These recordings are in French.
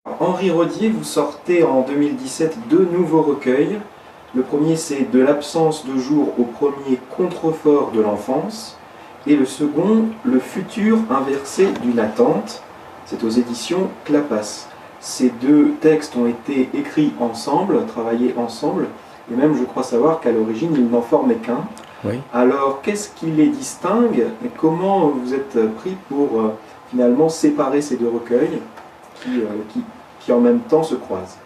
Henri Rodier, vous sortez en 2017 deux nouveaux recueils. Le premier, c'est De l'absence de jour au premier contrefort de l'enfance. Et le second, Le futur inversé d'une attente. C'est aux éditions Clapas. Ces deux textes ont été écrits ensemble, travaillés ensemble, et même je crois savoir qu'à l'origine, ils n'en formaient qu'un. Oui. Alors, qu'est-ce qui les distingue et comment vous êtes pris pour finalement séparer ces deux recueils qui en même temps se croisent?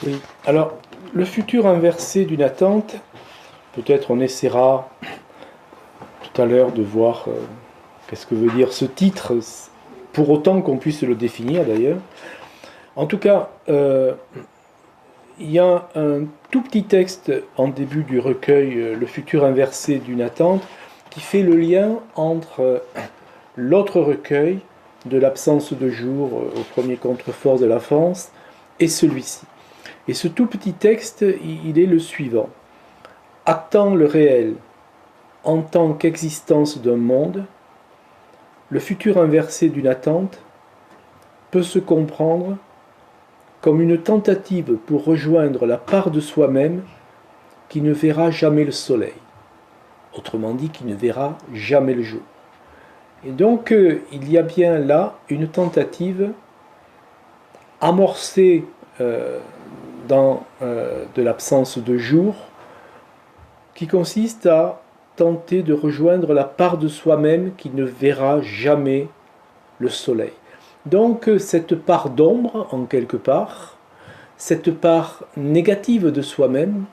Oui. Alors, le futur inversé d'une attente, peut-être on essaiera tout à l'heure de voir qu'est-ce que veut dire ce titre, pour autant qu'on puisse le définir d'ailleurs. En tout cas, il y a un tout petit texte en début du recueil Le futur inversé d'une attente qui fait le lien entre l'autre recueil de l'absence de jour au premier contrefort de l'enfance et celui-ci. Et ce tout petit texte, il est le suivant. Actant le réel en tant qu'existence d'un monde, le futur inversé d'une attente peut se comprendre comme une tentative pour rejoindre la part de soi-même qui ne verra jamais le soleil, autrement dit qui ne verra jamais le jour. Et donc il y a bien là une tentative amorcée dans de l'absence de jour qui consiste à tenter de rejoindre la part de soi-même qui ne verra jamais le soleil. Donc cette part d'ombre, en quelque part, cette part négative de soi-même,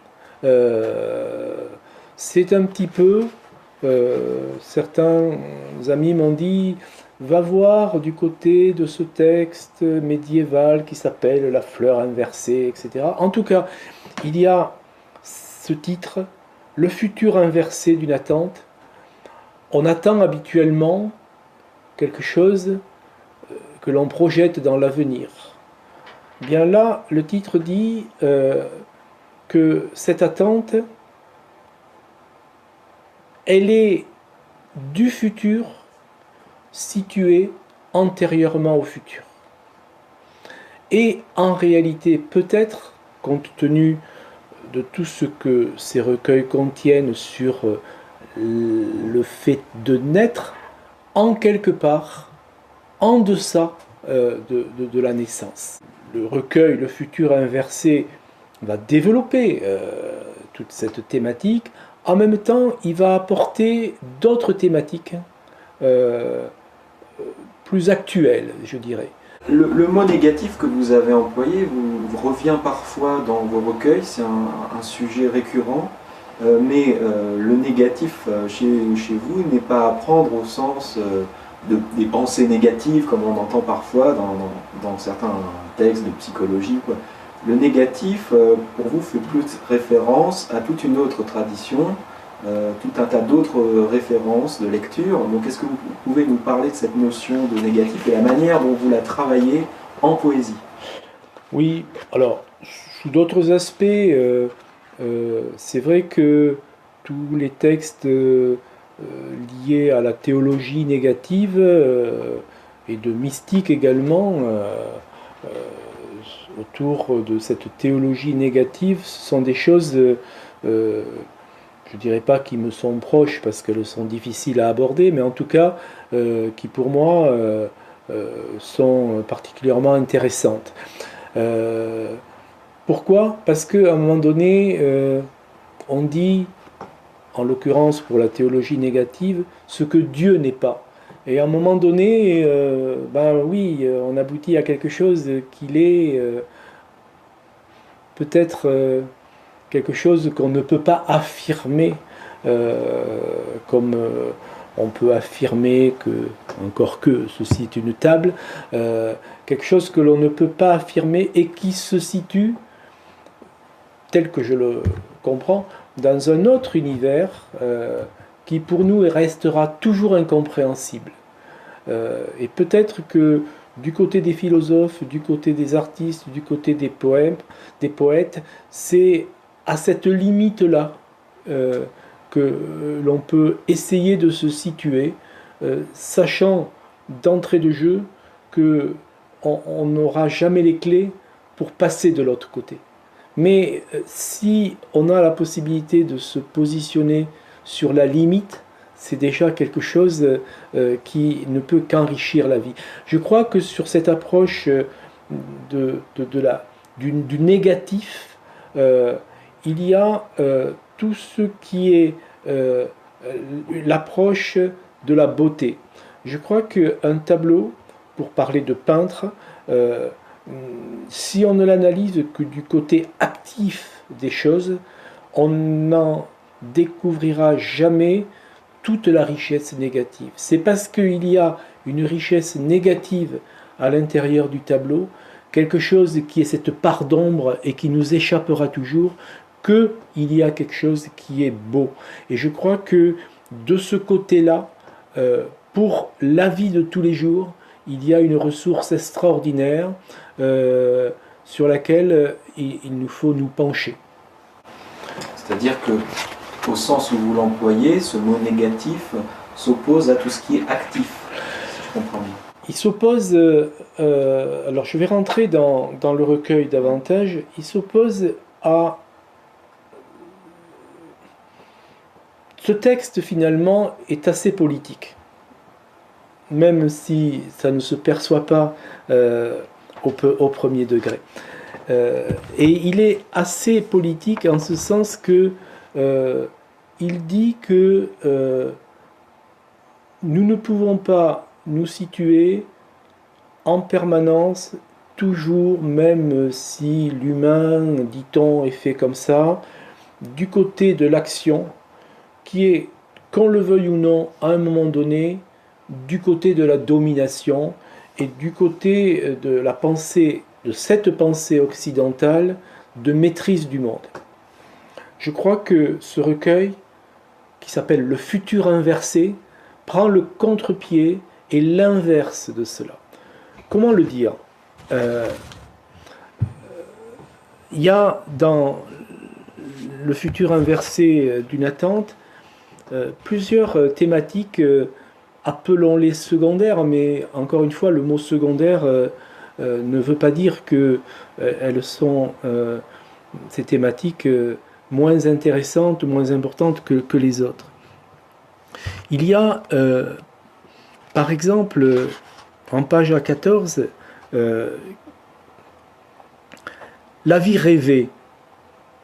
c'est un petit peu, certains amis m'ont dit, va voir du côté de ce texte médiéval qui s'appelle La fleur inversée, etc. En tout cas, il y a ce titre, Le futur inversé d'une attente. On attend habituellement quelque chose que l'on projette dans l'avenir. Bien là, le titre dit que cette attente, elle est du futur située antérieurement au futur. Et en réalité, peut-être, compte tenu de tout ce que ces recueils contiennent sur le fait de naître, en quelque part, en deçà de la naissance. Le recueil Le futur inversé va développer toute cette thématique. En même temps, il va apporter d'autres thématiques plus actuelles, je dirais. Le mot négatif que vous avez employé revient parfois dans vos recueils, c'est un sujet récurrent, mais le négatif chez vous n'est pas à prendre au sens des pensées négatives comme on entend parfois dans certains textes de psychologie, quoi. Le négatif, pour vous, fait plus référence à toute une autre tradition, tout un tas d'autres références de lecture. Donc est-ce que vous pouvez nous parler de cette notion de négatif et la manière dont vous la travaillez en poésie? Oui, alors, sous d'autres aspects, c'est vrai que tous les textes liés à la théologie négative et de mystique également, autour de cette théologie négative, ce sont des choses, je ne dirais pas qui me sont proches parce qu'elles sont difficiles à aborder, mais en tout cas qui pour moi sont particulièrement intéressantes. Pourquoi? Parce qu'à un moment donné, on dit, en l'occurrence pour la théologie négative, ce que Dieu n'est pas. Et à un moment donné, ben oui, on aboutit à quelque chose qu'il est peut-être quelque chose qu'on ne peut pas affirmer comme on peut affirmer que, encore que ceci est une table, quelque chose que l'on ne peut pas affirmer et qui se situe, tel que je le comprends, dans un autre univers qui pour nous restera toujours incompréhensible. Et peut-être que du côté des philosophes, du côté des artistes, du côté des poètes, c'est à cette limite-là que l'on peut essayer de se situer, sachant d'entrée de jeu que on n'aura jamais les clés pour passer de l'autre côté. Mais si on a la possibilité de se positionner sur la limite, c'est déjà quelque chose qui ne peut qu'enrichir la vie. Je crois que sur cette approche du négatif, il y a tout ce qui est l'approche de la beauté. Je crois qu'un tableau, pour parler de peintre, si on ne l'analyse que du côté actif des choses, on n'en découvrira jamais toute la richesse négative. C'est parce qu'il y a une richesse négative à l'intérieur du tableau, quelque chose qui est cette part d'ombre et qui nous échappera toujours, qu'il y a quelque chose qui est beau. Et je crois que de ce côté-là, pour la vie de tous les jours, il y a une ressource extraordinaire sur laquelle il nous faut nous pencher. C'est-à-dire que, au sens où vous l'employez, ce mot négatif s'oppose à tout ce qui est actif, si je comprends bien. Il s'oppose, alors je vais rentrer dans le recueil davantage, il s'oppose à... Ce texte finalement est assez politique, même si ça ne se perçoit pas au premier degré. Et il est assez politique en ce sens que il dit que nous ne pouvons pas nous situer en permanence, toujours, même si l'humain, dit-on, est fait comme ça, du côté de l'action, qui est, qu'on le veuille ou non, à un moment donné, du côté de la domination et du côté de la pensée, de cette pensée occidentale de maîtrise du monde. Je crois que ce recueil, qui s'appelle Le futur inversé, prend le contre-pied et l'inverse de cela. Comment le dire ? Il y a dans Le futur inversé d'une attente plusieurs thématiques, appelons-les secondaires, mais encore une fois, le mot secondaire ne veut pas dire que elles sont, ces thématiques, moins intéressantes, moins importantes que les autres. Il y a, par exemple, en page A14, la vie rêvée.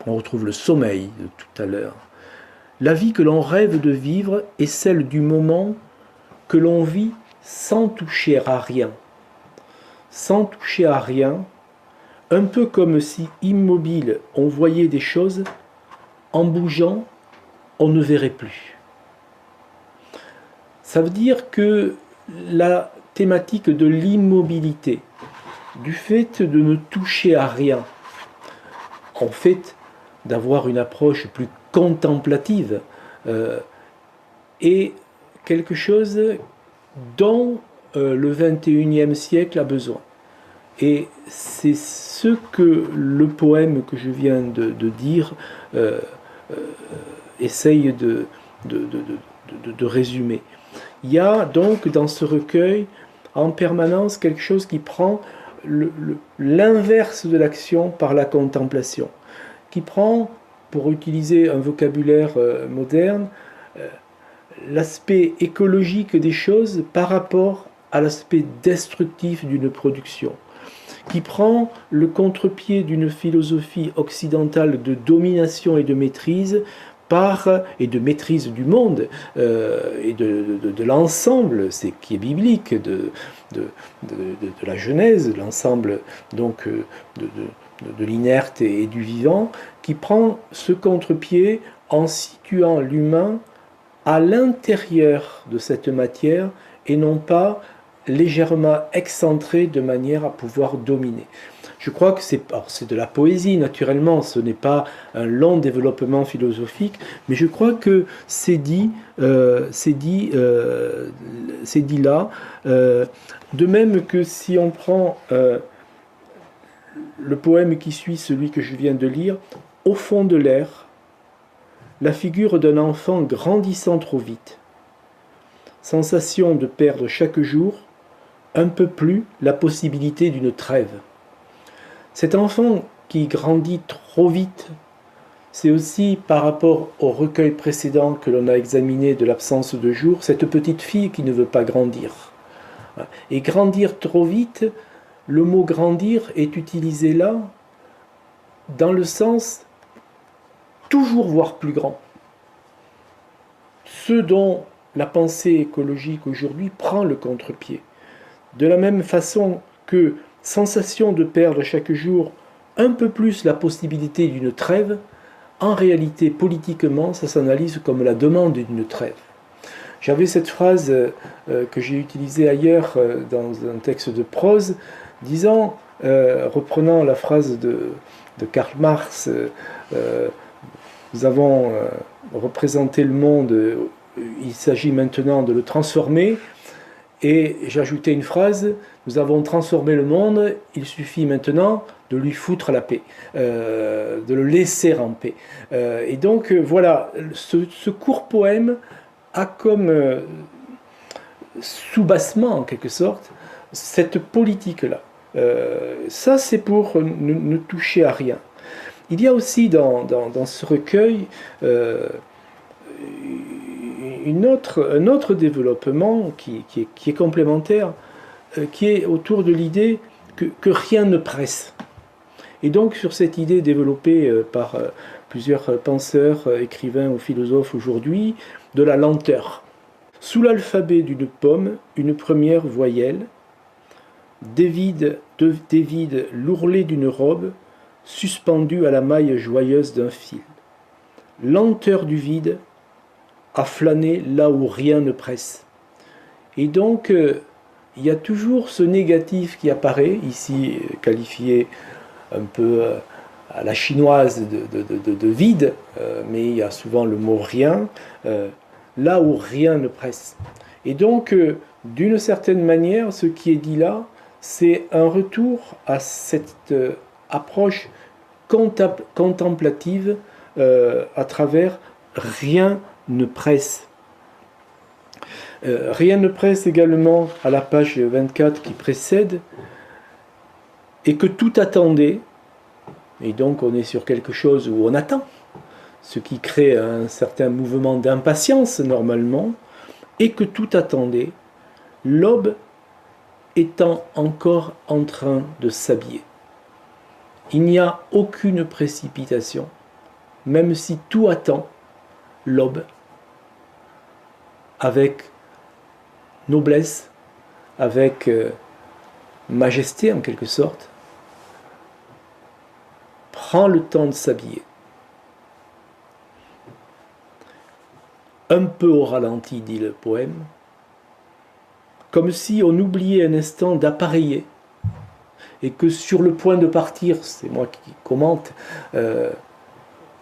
On retrouve le sommeil de tout à l'heure. La vie que l'on rêve de vivre est celle du moment que l'on vit sans toucher à rien. Sans toucher à rien, un peu comme si, immobile, on voyait des choses, en bougeant, on ne verrait plus. Ça veut dire que la thématique de l'immobilité, du fait de ne toucher à rien, en fait d'avoir une approche plus contemplative, est quelque chose dont le XXIe siècle a besoin. Et c'est ce que le poème que je viens de dire essaye de résumer. Il y a donc dans ce recueil en permanence quelque chose qui prend l'inverse de l'action par la contemplation, qui prend, pour utiliser un vocabulaire moderne, l'aspect écologique des choses par rapport à l'aspect destructif d'une production, qui prend le contre-pied d'une philosophie occidentale de domination et de maîtrise et de maîtrise du monde et de l'ensemble, c'est qui est biblique, de la Genèse, l'ensemble donc de l'inerte et du vivant, qui prend ce contre-pied en situant l'humain à l'intérieur de cette matière et non pas légèrement excentré de manière à pouvoir dominer. Je crois que c'est de la poésie, naturellement, ce n'est pas un long développement philosophique, mais je crois que c'est dit là, de même que si on prend le poème qui suit celui que je viens de lire, au fond de l'air, la figure d'un enfant grandissant trop vite, sensation de perdre chaque jour un peu plus la possibilité d'une trêve. Cet enfant qui grandit trop vite, c'est aussi par rapport au recueil précédent que l'on a examiné de l'absence de jour, cette petite fille qui ne veut pas grandir. Et grandir trop vite, le mot grandir est utilisé là dans le sens toujours voir plus grand. Ce dont la pensée écologique aujourd'hui prend le contre-pied. De la même façon que sensation de perdre chaque jour un peu plus la possibilité d'une trêve, en réalité, politiquement, ça s'analyse comme la demande d'une trêve. J'avais cette phrase que j'ai utilisée ailleurs dans un texte de prose, disant, reprenant la phrase de Karl Marx, nous avons représenté le monde, il s'agit maintenant de le transformer, et j'ajoutais une phrase, nous avons transformé le monde, il suffit maintenant de lui foutre la paix, de le laisser en paix. Et donc voilà, ce court poème a comme soubassement en quelque sorte cette politique-là. Ça c'est pour ne toucher à rien. Il y a aussi dans ce recueil un autre développement qui est complémentaire, qui est autour de l'idée que rien ne presse. Et donc sur cette idée développée par plusieurs penseurs, écrivains ou philosophes aujourd'hui, de la lenteur. Sous l'alphabet d'une pomme, une première voyelle, dévide l'ourlet d'une robe, suspendue à la maille joyeuse d'un fil. Lenteur du vide, à flâner là où rien ne presse. Et donc, il y a toujours ce négatif qui apparaît, ici qualifié un peu à la chinoise de vide, mais il y a souvent le mot rien, là où rien ne presse. Et donc, d'une certaine manière, ce qui est dit là, c'est un retour à cette approche contemplative à travers rien ne presse. Rien ne presse également à la page 24 qui précède, et que tout attendait, et donc on est sur quelque chose où on attend, ce qui crée un certain mouvement d'impatience normalement, et que tout attendait, l'aube étant encore en train de s'habiller. Il n'y a aucune précipitation, même si tout attend, l'aube, avec noblesse, avec majesté en quelque sorte, prend le temps de s'habiller. Un peu au ralenti, dit le poème, comme si on oubliait un instant d'appareiller, et que sur le point de partir, c'est moi qui commente,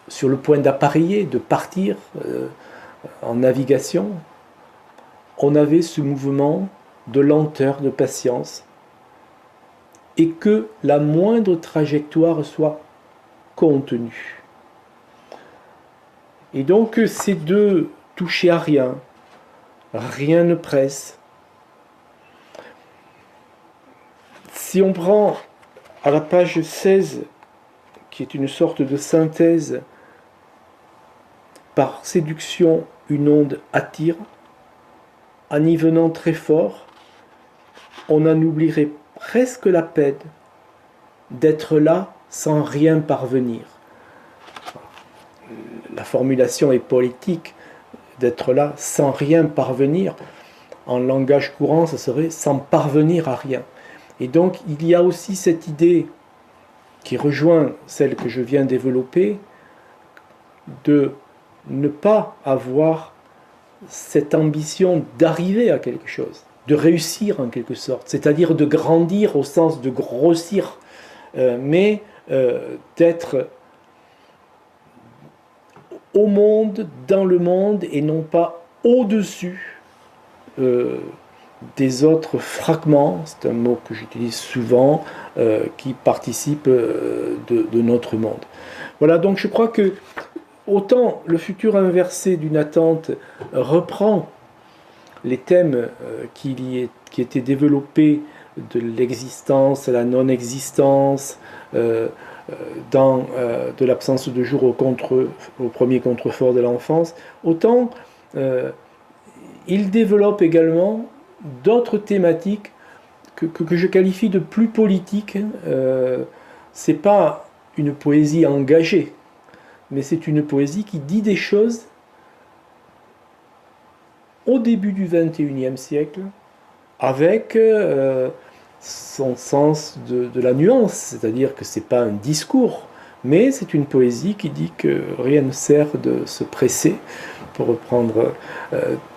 sur le point d'appareiller, de partir en navigation, on avait ce mouvement de lenteur, de patience, et que la moindre trajectoire soit contenue. Et donc ces deux touchés à rien, rien ne presse. Si on prend à la page 16, qui est une sorte de synthèse, par séduction, une onde attire, en y venant très fort, on en oublierait presque la peine d'être là sans rien parvenir. La formulation est politique, d'être là sans rien parvenir. En langage courant, ça serait sans parvenir à rien. Et donc, il y a aussi cette idée qui rejoint celle que je viens développer, de ne pas avoir cette ambition d'arriver à quelque chose, de réussir en quelque sorte, c'est-à-dire de grandir au sens de grossir, mais d'être au monde, dans le monde, et non pas au-dessus des autres fragments, c'est un mot que j'utilise souvent, qui participent de notre monde. Voilà, donc je crois que autant le futur inversé d'une attente reprend les thèmes qui étaient développés de l'existence, la non-existence, de l'absence de jour au premier contrefort de l'enfance, autant il développe également d'autres thématiques que je qualifie de plus politiques. C'est pas une poésie engagée, mais c'est une poésie qui dit des choses au début du XXIe siècle, avec son sens de la nuance, c'est-à-dire que c'est pas un discours, mais c'est une poésie qui dit que rien ne sert de se presser, pour reprendre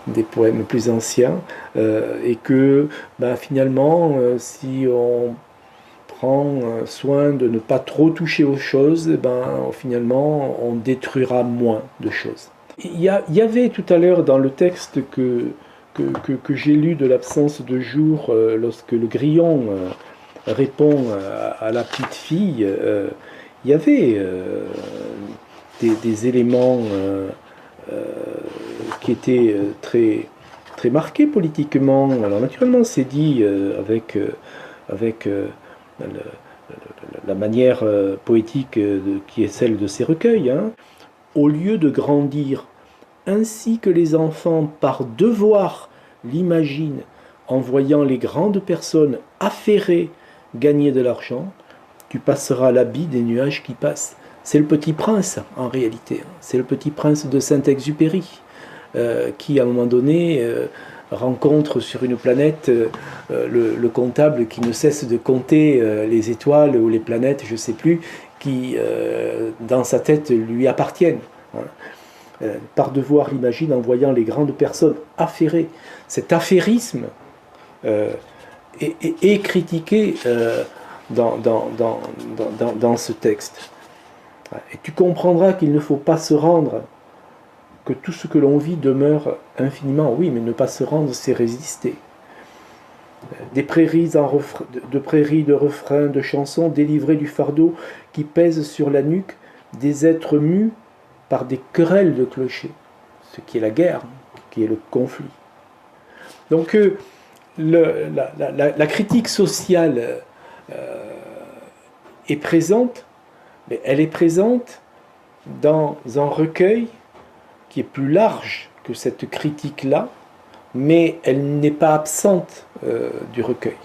des poèmes plus anciens, et que finalement, si on prend soin de ne pas trop toucher aux choses, finalement, on détruira moins de choses. Il y avait tout à l'heure dans le texte que j'ai lu de l'absence de jour, lorsque le grillon répond à la petite fille, il y avait des éléments qui étaient très, très marqués politiquement. Alors naturellement, c'est dit avec la manière poétique qui est celle de ces recueils. Au lieu de grandir ainsi que les enfants par devoir l'imaginent en voyant les grandes personnes affairées gagner de l'argent, tu passeras l'habit des nuages qui passent. C'est le Petit Prince en réalité, c'est le Petit Prince de Saint-Exupéry qui à un moment donné rencontre sur une planète le comptable qui ne cesse de compter les étoiles ou les planètes, je ne sais plus, qui dans sa tête lui appartiennent. Par devoir l'imagine en voyant les grandes personnes affairées. Cet affairisme est critiqué dans ce texte. Et tu comprendras qu'il ne faut pas se rendre, que tout ce que l'on vit demeure infiniment. Oui, mais ne pas se rendre, c'est résister. Des prairies, de refrains, de chansons délivrées du fardeau qui pèse sur la nuque des êtres mus par des querelles de clochers, ce qui est la guerre, qui est le conflit. Donc la critique sociale est présente, mais elle est présente dans un recueil qui est plus large que cette critique-là, mais elle n'est pas absente du recueil.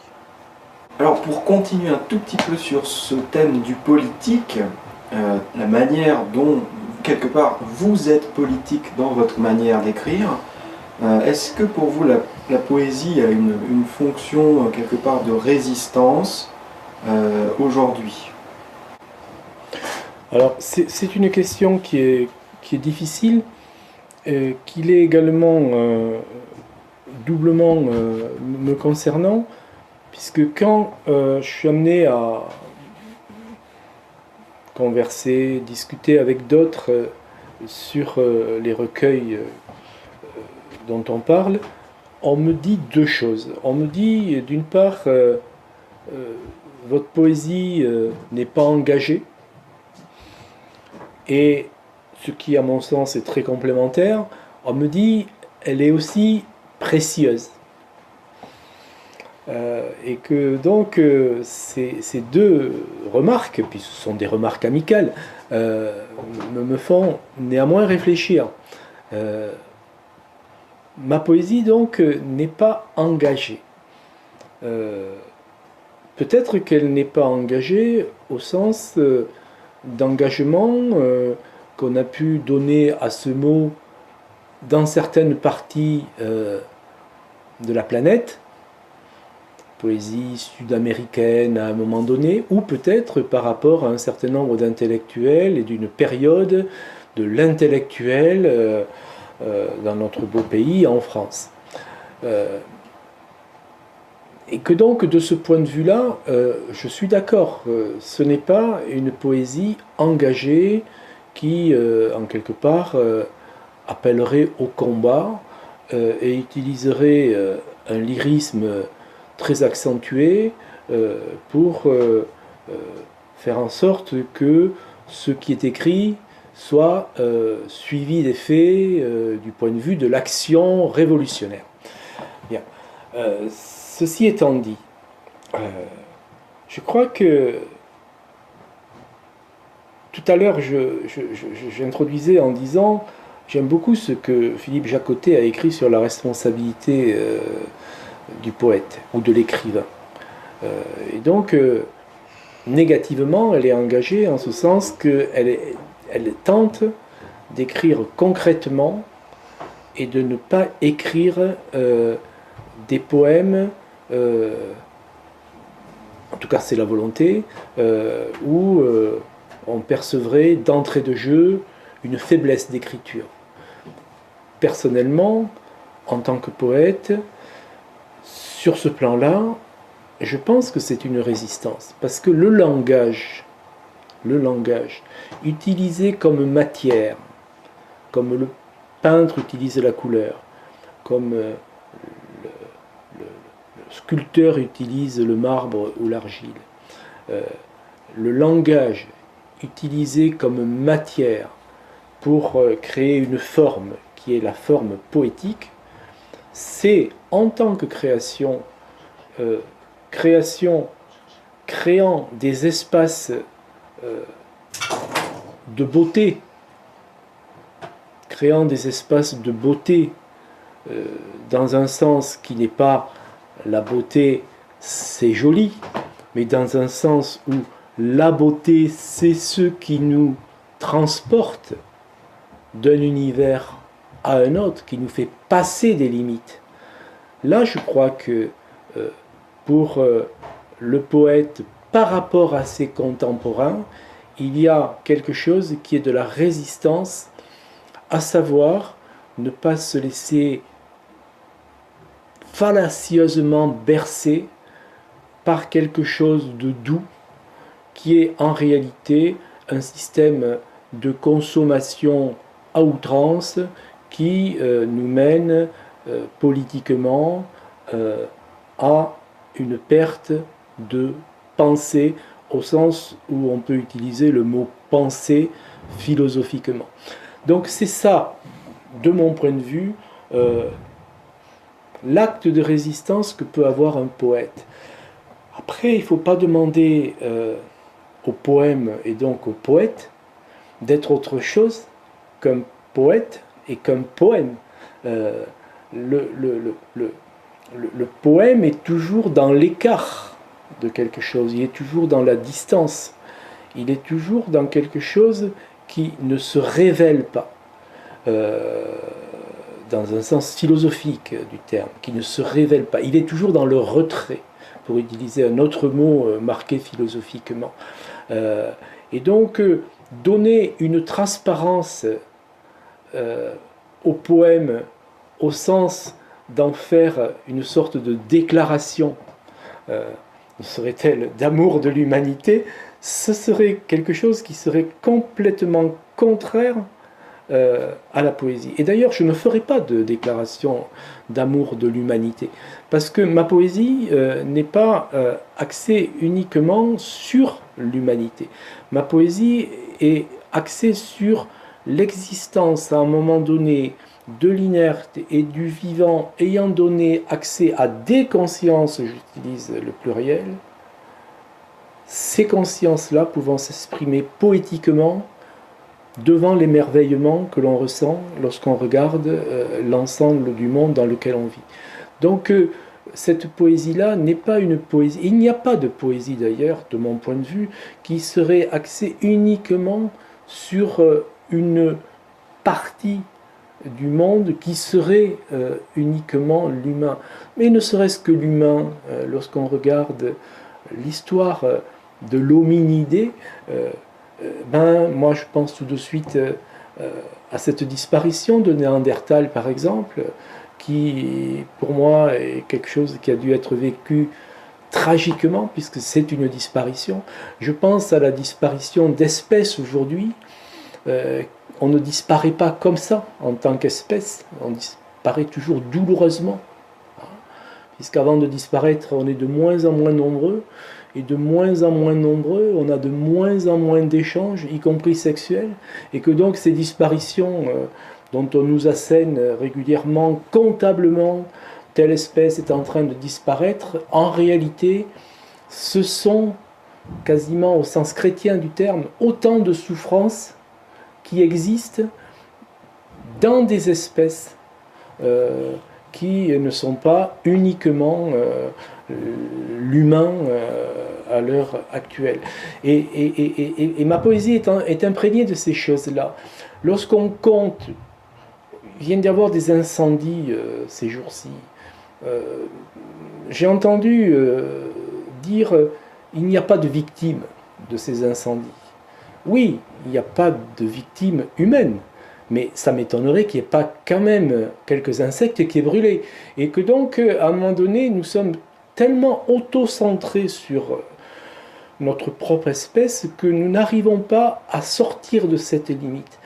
Alors pour continuer un tout petit peu sur ce thème du politique, la manière dont, quelque part, vous êtes politique dans votre manière d'écrire, est-ce que pour vous la poésie a une fonction quelque part de résistance aujourd'hui? Alors c'est une question qui est difficile, qu'il est également doublement me concernant, puisque quand je suis amené à converser, discuter avec d'autres sur les recueils dont on parle, on me dit deux choses. On me dit, d'une part, votre poésie n'est pas engagée, et ce qui, à mon sens, est très complémentaire, on me dit, elle est aussi précieuse. Et que donc ces deux remarques, puis ce sont des remarques amicales, me font néanmoins réfléchir. Ma poésie donc n'est pas engagée. Peut-être qu'elle n'est pas engagée au sens d'engagement qu'on a pu donner à ce mot dans certaines parties de la planète, poésie sud-américaine à un moment donné, ou peut-être par rapport à un certain nombre d'intellectuels et d'une période de l'intellectuel dans notre beau pays, en France. Et que donc, de ce point de vue-là, je suis d'accord, ce n'est pas une poésie engagée qui, en quelque part, appellerait au combat et utiliserait un lyrisme très accentué pour faire en sorte que ce qui est écrit soit suivi des faits du point de vue de l'action révolutionnaire. Ceci étant dit, je crois que tout à l'heure, j'introduisais en disant, j'aime beaucoup ce que Philippe Jacotet a écrit sur la responsabilité du poète ou de l'écrivain. Et donc, négativement, elle est engagée en ce sens qu'elle tente d'écrire concrètement et de ne pas écrire des poèmes, en tout cas c'est la volonté, où on percevrait d'entrée de jeu une faiblesse d'écriture. Personnellement, en tant que poète, sur ce plan-là, je pense que c'est une résistance, parce que le langage utilisé comme matière, comme le peintre utilise la couleur, comme le sculpteur utilise le marbre ou l'argile, le langage utilisé comme matière pour créer une forme qui est la forme poétique, c'est en tant que créant des espaces de beauté, dans un sens qui n'est pas la beauté c'est joli, mais dans un sens où la beauté c'est ce qui nous transporte d'un univers à un autre, qui nous fait passer des limites. Là, je crois que pour le poète, par rapport à ses contemporains, il y a quelque chose qui est de la résistance, à savoir ne pas se laisser fallacieusement bercer par quelque chose de doux qui est en réalité un système de consommation à outrance qui nous mène politiquement à une perte de pensée au sens où on peut utiliser le mot pensée philosophiquement. Donc c'est ça, de mon point de vue, l'acte de résistance que peut avoir un poète. Après, il ne faut pas demander au poème et donc au poète d'être autre chose qu'un poète et qu'un poème. Le poème est toujours dans l'écart de quelque chose, il est toujours dans la distance, il est toujours dans quelque chose qui ne se révèle pas, dans un sens philosophique du terme, qui ne se révèle pas, il est toujours dans le retrait, pour utiliser un autre mot marqué philosophiquement. Et donc, donner une transparence au poème au sens d'en faire une sorte de déclaration, serait-elle d'amour de l'humanité, ce serait quelque chose qui serait complètement contraire à la poésie. Et d'ailleurs, je ne ferai pas de déclaration d'amour de l'humanité, parce que ma poésie n'est pas axée uniquement sur l'humanité. Ma poésie est axée sur l'existence à un moment donné de l'inerte et du vivant ayant donné accès à des consciences, j'utilise le pluriel, ces consciences-là pouvant s'exprimer poétiquement devant l'émerveillement que l'on ressent lorsqu'on regarde l'ensemble du monde dans lequel on vit. Donc cette poésie-là n'est pas une poésie, il n'y a pas de poésie d'ailleurs, de mon point de vue, qui serait axée uniquement sur une partie du monde qui serait uniquement l'humain. Mais ne serait-ce que l'humain, lorsqu'on regarde l'histoire de l'hominidé, moi je pense tout de suite à cette disparition de Néandertal par exemple, qui pour moi est quelque chose qui a dû être vécu tragiquement puisque c'est une disparition. Je pense à la disparition d'espèces aujourd'hui. On ne disparaît pas comme ça en tant qu'espèce, on disparaît toujours douloureusement. Puisqu'avant de disparaître, on est de moins en moins nombreux, et de moins en moins nombreux, on a de moins en moins d'échanges, y compris sexuels, et que donc ces disparitions dont on nous assène régulièrement, comptablement, telle espèce est en train de disparaître, en réalité, ce sont quasiment au sens chrétien du terme, autant de souffrances qui existent dans des espèces qui ne sont pas uniquement l'humain à l'heure actuelle. Et ma poésie est imprégnée de ces choses-là. Lorsqu'on compte, il vient d'y avoir des incendies ces jours-ci. J'ai entendu dire il n'y a pas de victimes de ces incendies. Oui, il n'y a pas de victimes humaines, mais ça m'étonnerait qu'il n'y ait pas quand même quelques insectes qui aient brûlé. Et que donc, à un moment donné, nous sommes tellement auto-centrés sur notre propre espèce que nous n'arrivons pas à sortir de cette limite.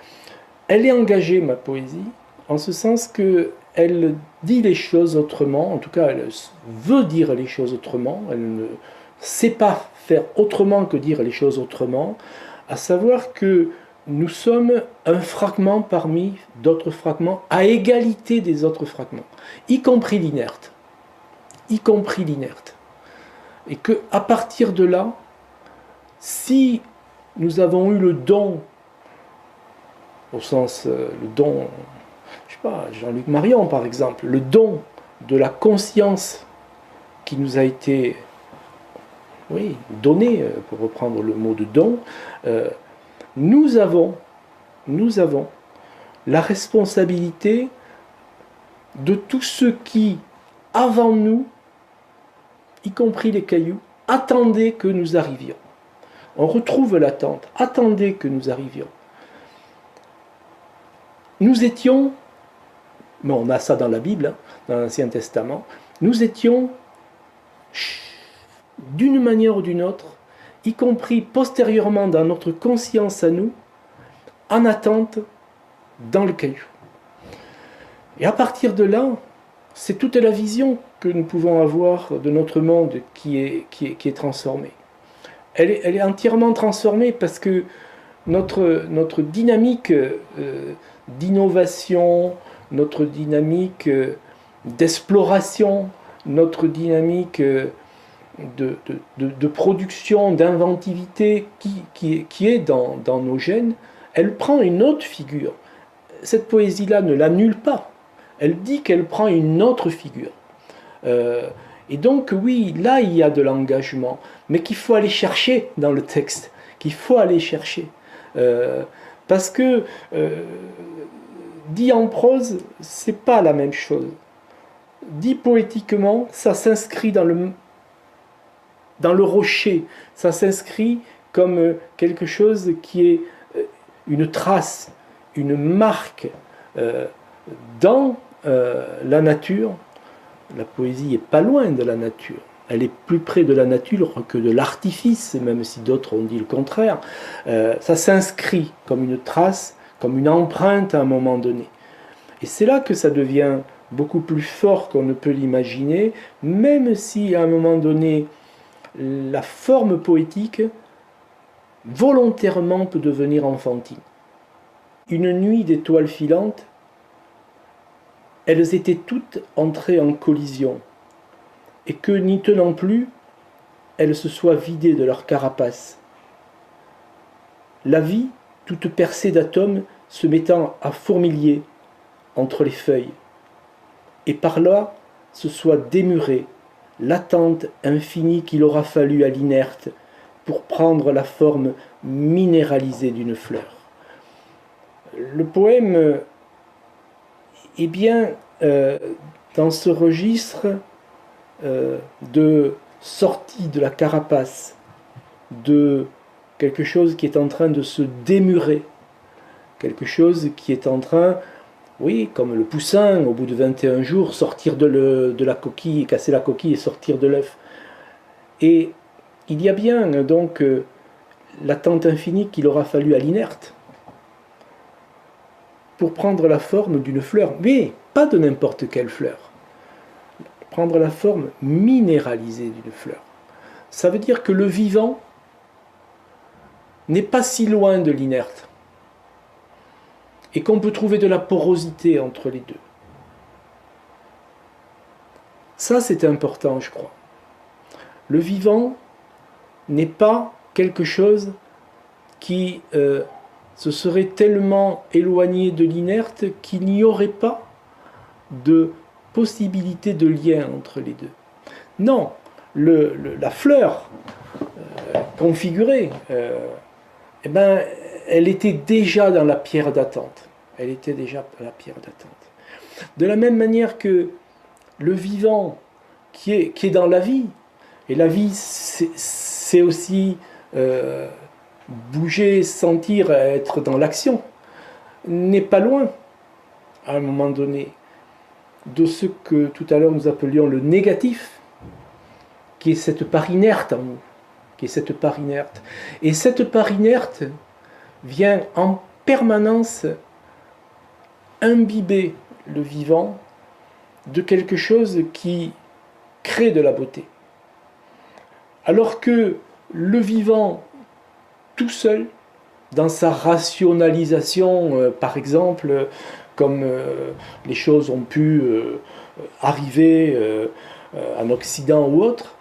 Elle est engagée, ma poésie, en ce sens qu'elle dit les choses autrement, en tout cas elle veut dire les choses autrement, elle ne sait pas faire autrement que dire les choses autrement, à savoir que nous sommes un fragment parmi d'autres fragments, à égalité des autres fragments, y compris l'inerte. Y compris l'inerte. Et qu'à partir de là, si nous avons eu le don, au sens, le don, je sais pas, Jean-Luc Marion par exemple, le don de la conscience qui nous a été donné, pour reprendre le mot de don, nous avons la responsabilité de tous ceux qui, avant nous, y compris les cailloux, attendaient que nous arrivions. On retrouve l'attente, attendez que nous arrivions. Nous étions, mais on a ça dans la Bible, dans l'Ancien Testament, nous étions, d'une manière ou d'une autre, y compris postérieurement dans notre conscience à nous, en attente dans le caillou. Et à partir de là, c'est toute la vision que nous pouvons avoir de notre monde qui est transformée. Elle est entièrement transformée parce que notre dynamique d'innovation, notre dynamique d'exploration, notre dynamique de production, d'inventivité qui est dans nos gènes, elle prend une autre figure. Cette poésie-là ne l'annule pas. Elle dit qu'elle prend une autre figure. Et donc, oui, là, il y a de l'engagement, mais qu'il faut aller chercher dans le texte, qu'il faut aller chercher. Parce que, dit en prose, c'est pas la même chose. Dit poétiquement, ça s'inscrit dans le rocher, ça s'inscrit comme quelque chose qui est une trace, une marque dans la nature. La poésie n'est pas loin de la nature. Elle est plus près de la nature que de l'artifice, même si d'autres ont dit le contraire. Ça s'inscrit comme une trace, comme une empreinte à un moment donné. Et c'est là que ça devient beaucoup plus fort qu'on ne peut l'imaginer, même si à un moment donné, la forme poétique, volontairement, peut devenir enfantine. Une nuit d'étoiles filantes, elles étaient toutes entrées en collision, et que, n'y tenant plus, elles se soient vidées de leur carapace. La vie, toute percée d'atomes, se mettant à fourmiller entre les feuilles, et par là se soit démurée l'attente infinie qu'il aura fallu à l'inerte pour prendre la forme minéralisée d'une fleur. Le poème est bien dans ce registre de sortie de la carapace, de quelque chose qui est en train de se démurer, quelque chose qui est en train, oui, comme le poussin, au bout de 21 jours, sortir de la coquille, casser la coquille et sortir de l'œuf. Et il y a bien donc l'attente infinie qu'il aura fallu à l'inerte pour prendre la forme d'une fleur, mais pas de n'importe quelle fleur. Prendre la forme minéralisée d'une fleur. Ça veut dire que le vivant n'est pas si loin de l'inerte et qu'on peut trouver de la porosité entre les deux. Ça, c'est important, je crois. Le vivant n'est pas quelque chose qui se serait tellement éloigné de l'inerte qu'il n'y aurait pas de possibilité de lien entre les deux. Non, la fleur configurée, eh ben, elle était déjà dans la pierre d'attente. Elle était déjà dans la pierre d'attente. De la même manière que le vivant qui est dans la vie, et la vie c'est aussi bouger, sentir, être dans l'action, n'est pas loin, à un moment donné, de ce que tout à l'heure nous appelions le négatif, qui est cette part inerte en nous, qui est cette part inerte. Et cette part inerte vient en permanence imbiber le vivant de quelque chose qui crée de la beauté. Alors que le vivant, tout seul, dans sa rationalisation, par exemple, comme les choses ont pu arriver en Occident ou autre,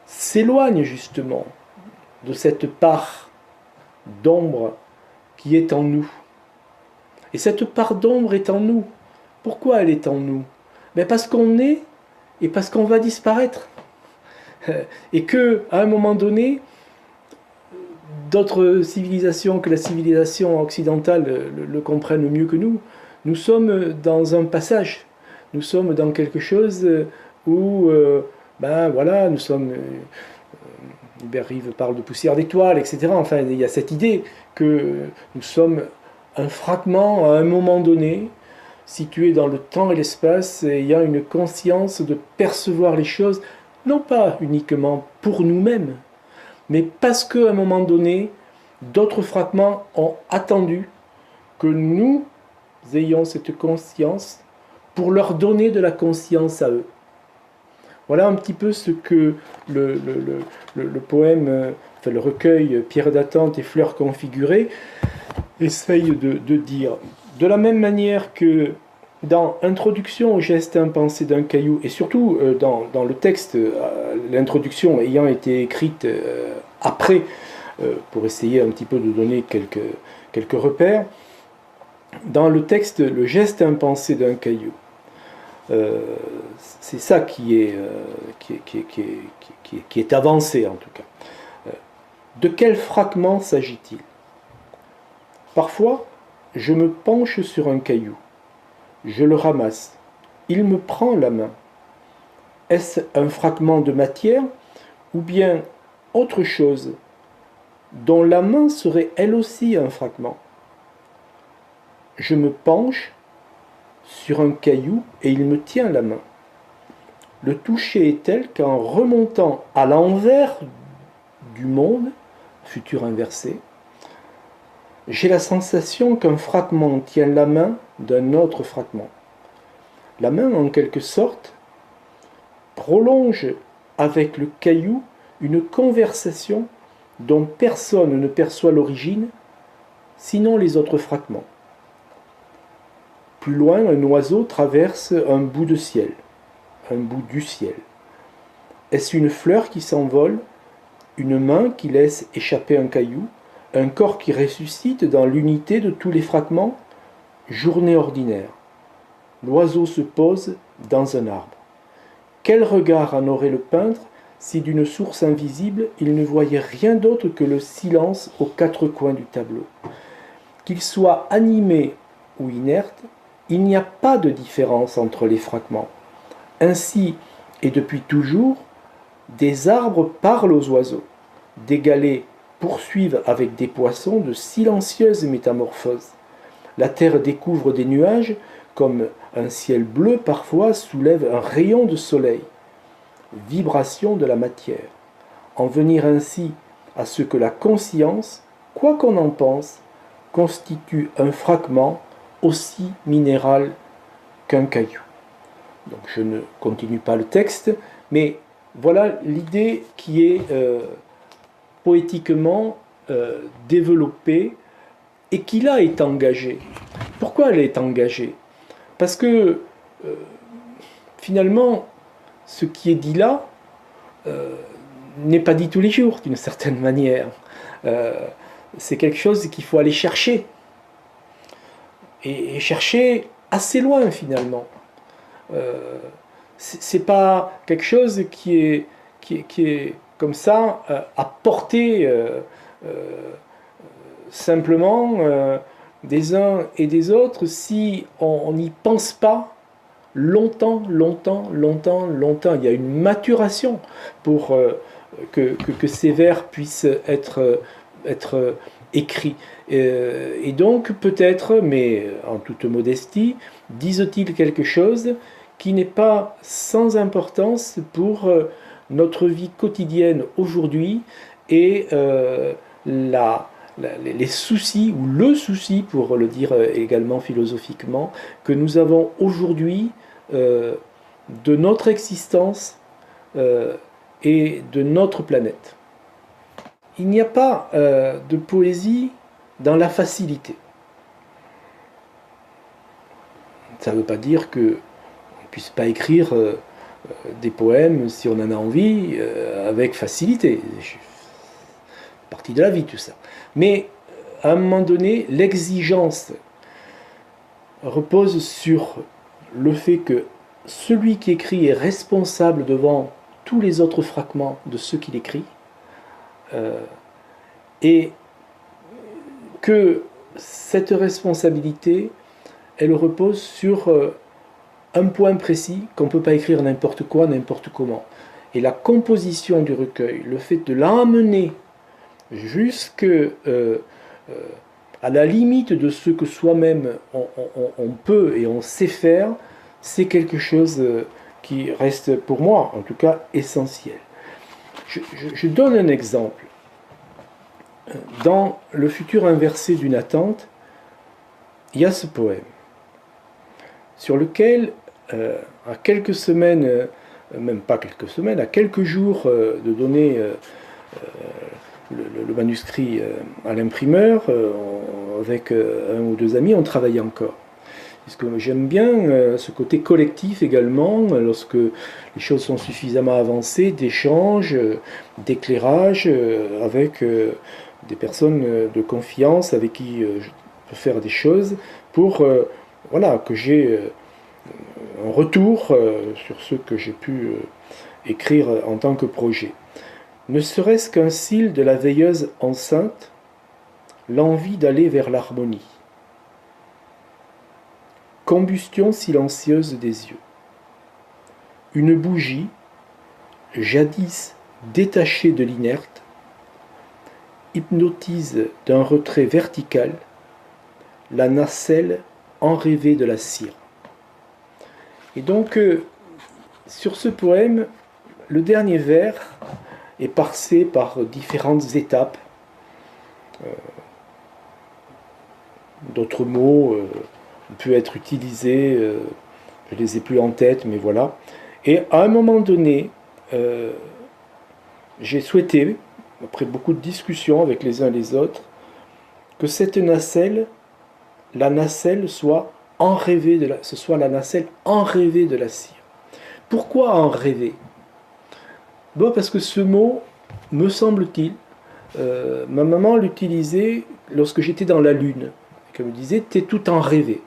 s'éloigne justement de cette part d'ombre qui est en nous. Et cette part d'ombre est en nous. Pourquoi elle est en nous? Parce qu'on est et parce qu'on va disparaître. Et que, à un moment donné, d'autres civilisations que la civilisation occidentale le comprennent mieux que nous, nous sommes dans un passage. Nous sommes dans quelque chose où, voilà, nous sommes... Hubert Reeves parle de poussière d'étoiles, etc. Enfin, il y a cette idée que nous sommes un fragment, à un moment donné, situé dans le temps et l'espace, ayant une conscience de percevoir les choses, non pas uniquement pour nous-mêmes, mais parce qu'à un moment donné, d'autres fragments ont attendu que nous ayons cette conscience pour leur donner de la conscience à eux. Voilà un petit peu ce que le poème, enfin le recueil Pierre d'attente et fleurs configurées essaye de dire. De la même manière que dans Introduction au geste impensé d'un caillou, et surtout dans le texte, l'introduction ayant été écrite après, pour essayer un petit peu de donner quelques repères, dans le texte, le geste impensé d'un caillou, c'est ça qui est avancé en tout cas. De quel fragment s'agit-il? Parfois, je me penche sur un caillou, je le ramasse, il me prend la main. Est-ce un fragment de matière ou bien autre chose dont la main serait elle aussi un fragment? Je me penche sur un caillou et il me tient la main. Le toucher est tel qu'en remontant à l'envers du monde, futur inversé, j'ai la sensation qu'un fragment tient la main d'un autre fragment. La main, en quelque sorte, prolonge avec le caillou une conversation dont personne ne perçoit l'origine, sinon les autres fragments. Plus loin, un oiseau traverse un bout de ciel, un bout du ciel. Est-ce une fleur qui s'envole, une main qui laisse échapper un caillou, un corps qui ressuscite dans l'unité de tous les fragments? Journée ordinaire. L'oiseau se pose dans un arbre. Quel regard en aurait le peintre si d'une source invisible il ne voyait rien d'autre que le silence aux quatre coins du tableau? Qu'il soit animé ou inerte, il n'y a pas de différence entre les fragments. Ainsi, et depuis toujours, des arbres parlent aux oiseaux, des galets poursuivent avec des poissons de silencieuses métamorphoses. La terre découvre des nuages, comme un ciel bleu parfois soulève un rayon de soleil. Vibration de la matière. En venir ainsi à ce que la conscience, quoi qu'on en pense, constitue un fragment aussi minéral qu'un caillou. Donc je ne continue pas le texte, mais voilà l'idée qui est poétiquement développée et qui là est engagée. Pourquoi elle est engagée? Parce que finalement, ce qui est dit là n'est pas dit tous les jours, d'une certaine manière. C'est quelque chose qu'il faut aller chercher. Et chercher assez loin, finalement. C'est pas quelque chose qui est comme ça, à portée simplement des uns et des autres, si on n'y pense pas longtemps. Il y a une maturation pour que ces vers puissent être écrits. Et donc peut-être, mais en toute modestie, disent-ils quelque chose qui n'est pas sans importance pour notre vie quotidienne aujourd'hui et les soucis, ou le souci, pour le dire également philosophiquement, que nous avons aujourd'hui de notre existence et de notre planète. Il n'y a pas de poésie dans la facilité. Ça ne veut pas dire qu'on ne puisse pas écrire des poèmes, si on en a envie, avec facilité. C'est partie de la vie, tout ça. Mais à un moment donné, l'exigence repose sur le fait que celui qui écrit est responsable devant tous les autres fragments de ce qu'il écrit, et que cette responsabilité, elle repose sur un point précis, qu'on ne peut pas écrire n'importe quoi, n'importe comment. Et la composition du recueil, le fait de l'emmener jusqu'à la limite de ce que soi-même on peut et on sait faire, c'est quelque chose qui reste pour moi, en tout cas, essentiel. Je donne un exemple. Dans Le futur inversé d'une attente, il y a ce poème, sur lequel, à quelques semaines, même pas quelques semaines, à quelques jours de donner le manuscrit à l'imprimeur, avec un ou deux amis, on travaillait encore. Parce que j'aime bien ce côté collectif également, lorsque les choses sont suffisamment avancées, d'échange, d'éclairage avec des personnes de confiance avec qui je peux faire des choses pour voilà, que j'ai un retour sur ce que j'ai pu écrire en tant que projet. Ne serait-ce qu'un cil de la veilleuse enceinte, l'envie d'aller vers l'harmonie. Combustion silencieuse des yeux. Une bougie, jadis détachée de l'inerte, hypnotise d'un retrait vertical la nacelle enrêvée de la cire. Et donc, sur ce poème, le dernier vers est parsé par différentes étapes. D'autres mots peuvent être utilisés, je ne les ai plus en tête, mais voilà. Et à un moment donné, j'ai souhaité, après beaucoup de discussions avec les uns et les autres, que cette nacelle, la nacelle soit enrêvée ce soit la nacelle enrêvée de la cire. Pourquoi enrêvée? Bon, parce que ce mot, me semble-t-il, ma maman l'utilisait lorsque j'étais dans la lune. Elle me disait, t'es tout enrêvé.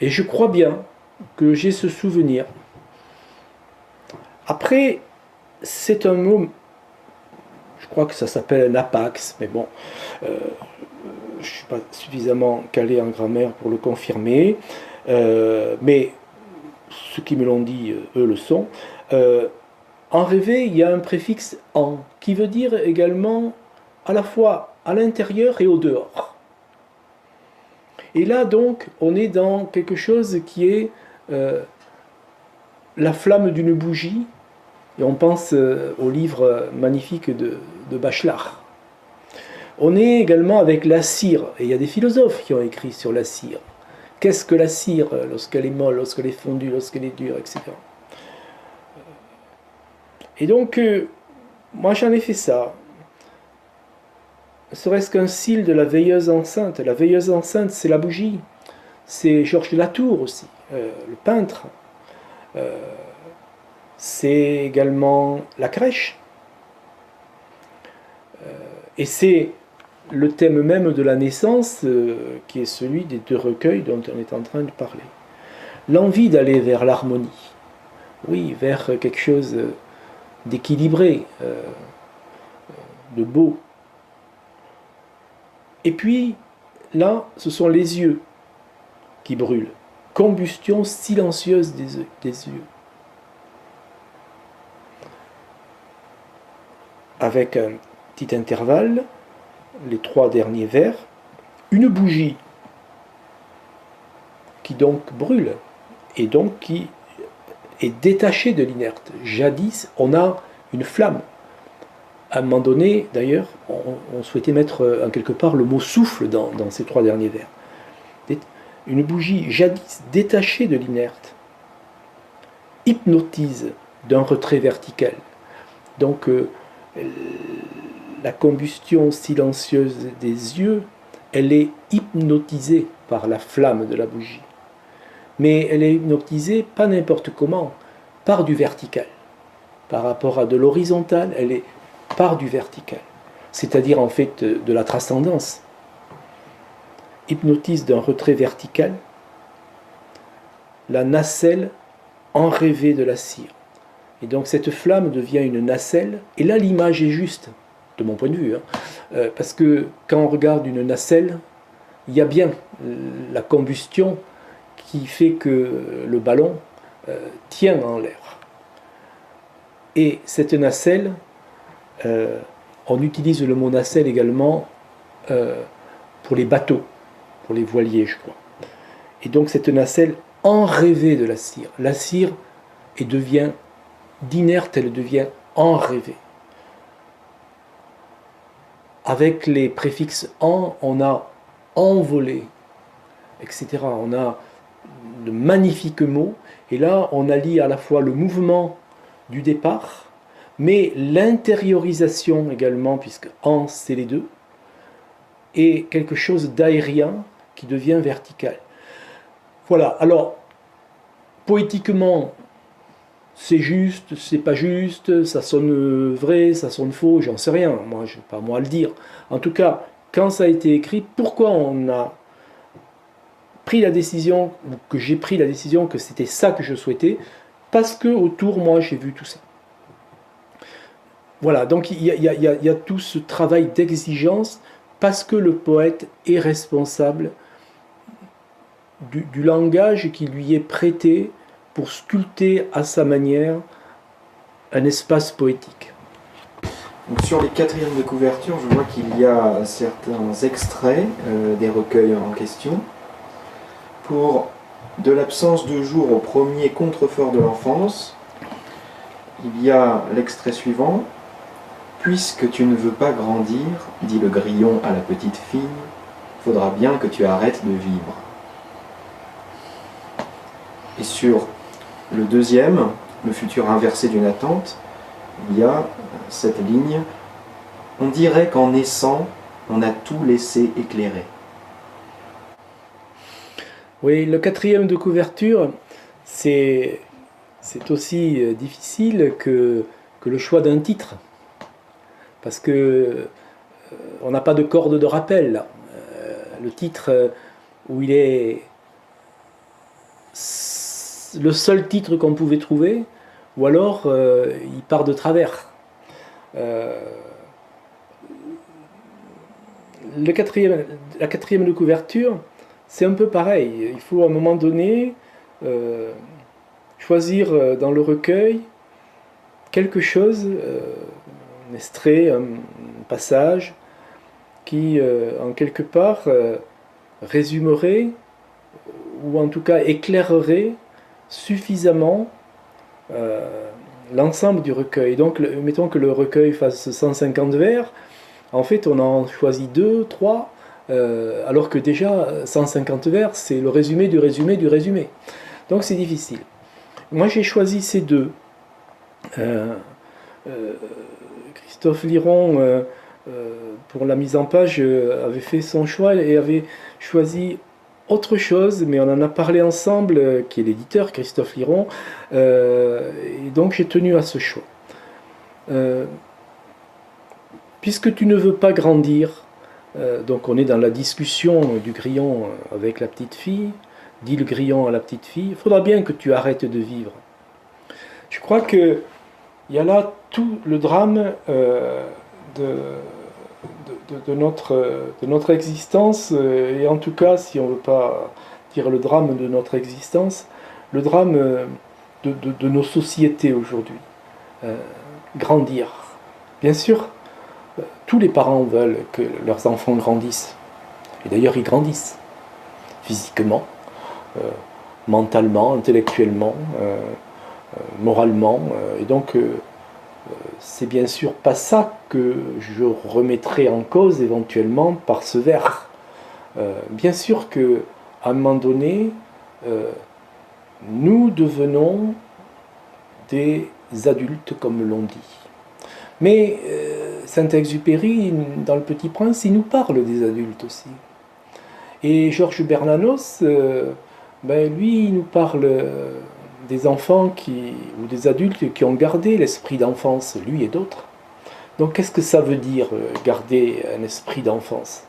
Et je crois bien que j'ai ce souvenir. Après, c'est un mot, je crois que ça s'appelle un apax, mais bon, je ne suis pas suffisamment calé en grammaire pour le confirmer, mais ceux qui me l'ont dit, eux le sont. En rêver, il y a un préfixe en, qui veut dire également à la fois à l'intérieur et au dehors. Et là donc, on est dans quelque chose qui est la flamme d'une bougie, et on pense au livre magnifique de Bachelard. On est également avec la cire, et il y a des philosophes qui ont écrit sur la cire. Qu'est-ce que la cire lorsqu'elle est molle, lorsqu'elle est fondue, lorsqu'elle est dure, etc. Et donc, moi j'en ai fait ça. Ne serait-ce qu'un cil de la veilleuse enceinte. La veilleuse enceinte, c'est la bougie. C'est Georges de Latour aussi, le peintre. c'est également la crèche. Et c'est le thème même de la naissance qui est celui des deux recueils dont on est en train de parler. L'envie d'aller vers l'harmonie, oui, vers quelque chose d'équilibré, de beau. Et puis, là, ce sont les yeux qui brûlent. Combustion silencieuse des yeux. Avec un petit intervalle, les 3 derniers vers, une bougie qui donc brûle et donc qui est détachée de l'inerte. Jadis, on a une flamme. À un moment donné, d'ailleurs, on souhaitait mettre en quelque part le mot souffle dans ces 3 derniers vers. Une bougie jadis détachée de l'inerte hypnotise d'un retrait vertical. Donc, la combustion silencieuse des yeux, elle est hypnotisée par la flamme de la bougie. Mais elle est hypnotisée pas n'importe comment, par du vertical. Par rapport à de l'horizontal, elle est par du vertical. C'est-à-dire en fait de la transcendance. Hypnotise d'un retrait vertical la nacelle enrêvée de la cire. Et donc cette flamme devient une nacelle, et là l'image est juste, de mon point de vue, parce que quand on regarde une nacelle, il y a bien la combustion qui fait que le ballon tient en l'air. Et cette nacelle, on utilise le mot nacelle également pour les bateaux, pour les voiliers, je crois. Et donc cette nacelle enrêvée de la cire devient d'inerte, elle devient enrêvée. Avec les préfixes en, on a envolé, etc. On a de magnifiques mots, et là on allie à la fois le mouvement du départ, mais l'intériorisation également, puisque en c'est les deux, et quelque chose d'aérien qui devient vertical. Voilà, alors poétiquement, c'est juste, c'est pas juste, ça sonne vrai, ça sonne faux, j'en sais rien, moi, je n'ai pas moi à le dire. En tout cas, quand ça a été écrit, pourquoi on a pris la décision, ou que j'ai pris la décision que c'était ça que je souhaitais, parce que autour, moi, j'ai vu tout ça. Voilà, donc il y a tout ce travail d'exigence, parce que le poète est responsable du langage qui lui est prêté pour sculpter à sa manière un espace poétique. Donc sur les 4e de couverture, je vois qu'il y a certains extraits des recueils en question. Pour De l'absence de jour au premier contrefort de l'enfance, il y a l'extrait suivant. Puisque tu ne veux pas grandir, dit le grillon à la petite fille, faudra bien que tu arrêtes de vivre. Et sur le 2e, le futur inversé d'une attente, il y a cette ligne. On dirait qu'en naissant, on a tout laissé éclairer. Oui, le 4e de couverture, c'est aussi difficile que le choix d'un titre. Parce que on n'a pas de corde de rappel là. Le titre où il est le seul titre qu'on pouvait trouver, ou alors il part de travers. La 4e de couverture, c'est un peu pareil. Il faut à un moment donné choisir dans le recueil quelque chose, un extrait, un passage, qui en quelque part résumerait, ou en tout cas éclairerait suffisamment l'ensemble du recueil. Donc mettons que le recueil fasse 150 vers, en fait on en choisit 2, 3, alors que déjà 150 vers c'est le résumé du résumé du résumé. Donc c'est difficile. Moi j'ai choisi ces deux. Christophe Liron, pour la mise en page, avait fait son choix et avait choisi autre chose, mais on en a parlé ensemble, qui est l'éditeur, Christophe Liron, et donc j'ai tenu à ce choix. Puisque tu ne veux pas grandir, donc on est dans la discussion du grillon avec la petite fille, dit le grillon à la petite fille, il faudra bien que tu arrêtes de vivre. Je crois qu'il y a là tout le drame de notre existence, et en tout cas, si on ne veut pas dire le drame de notre existence, le drame de nos sociétés aujourd'hui. Grandir. Bien sûr, tous les parents veulent que leurs enfants grandissent. Et d'ailleurs, ils grandissent. Physiquement, mentalement, intellectuellement, moralement. Et donc, c'est bien sûr pas ça que je remettrai en cause éventuellement par ce vers. Bien sûr qu'à un moment donné, nous devenons des adultes, comme l'on dit. Mais Saint-Exupéry, dans Le Petit Prince, il nous parle des adultes aussi. Et Georges Bernanos, lui, il nous parle des enfants ou des adultes qui ont gardé l'esprit d'enfance, lui et d'autres. Donc qu'est-ce que ça veut dire, garder un esprit d'enfance?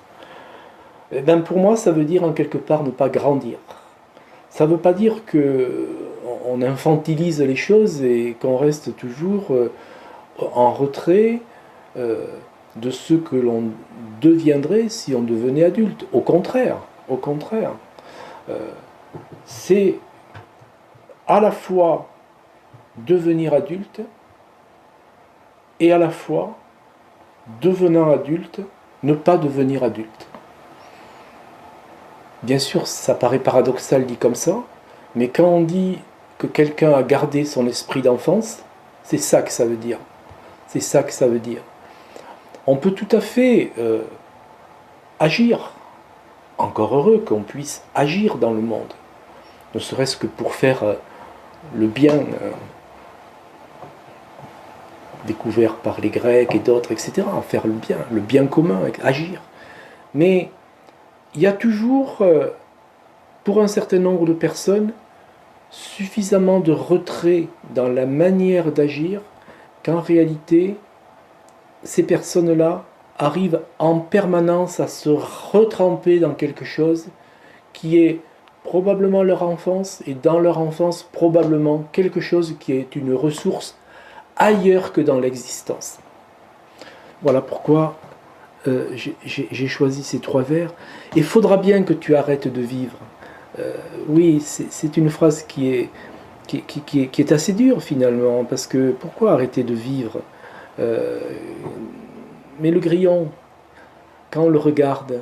Pour moi, ça veut dire en quelque part ne pas grandir. Ça ne veut pas dire qu'on infantilise les choses et qu'on reste toujours en retrait de ce que l'on deviendrait si on devenait adulte. Au contraire, c'est à la fois devenir adulte et à la fois, devenant adulte, ne pas devenir adulte. Bien sûr, ça paraît paradoxal dit comme ça, mais quand on dit que quelqu'un a gardé son esprit d'enfance, c'est ça que ça veut dire. C'est ça que ça veut dire. On peut tout à fait agir. Encore heureux qu'on puisse agir dans le monde. Ne serait-ce que pour faire le bien découvert par les Grecs et d'autres, etc. Faire le bien commun, agir. Mais il y a toujours, pour un certain nombre de personnes, suffisamment de retrait dans la manière d'agir qu'en réalité, ces personnes-là arrivent en permanence à se retremper dans quelque chose qui est probablement leur enfance, et dans leur enfance, probablement quelque chose qui est une ressource ailleurs que dans l'existence. Voilà pourquoi j'ai choisi ces 3 vers. Il faudra bien que tu arrêtes de vivre. Oui, c'est une phrase qui est assez dure finalement, parce que pourquoi arrêter de vivre? Mais le grillon, quand on le regarde,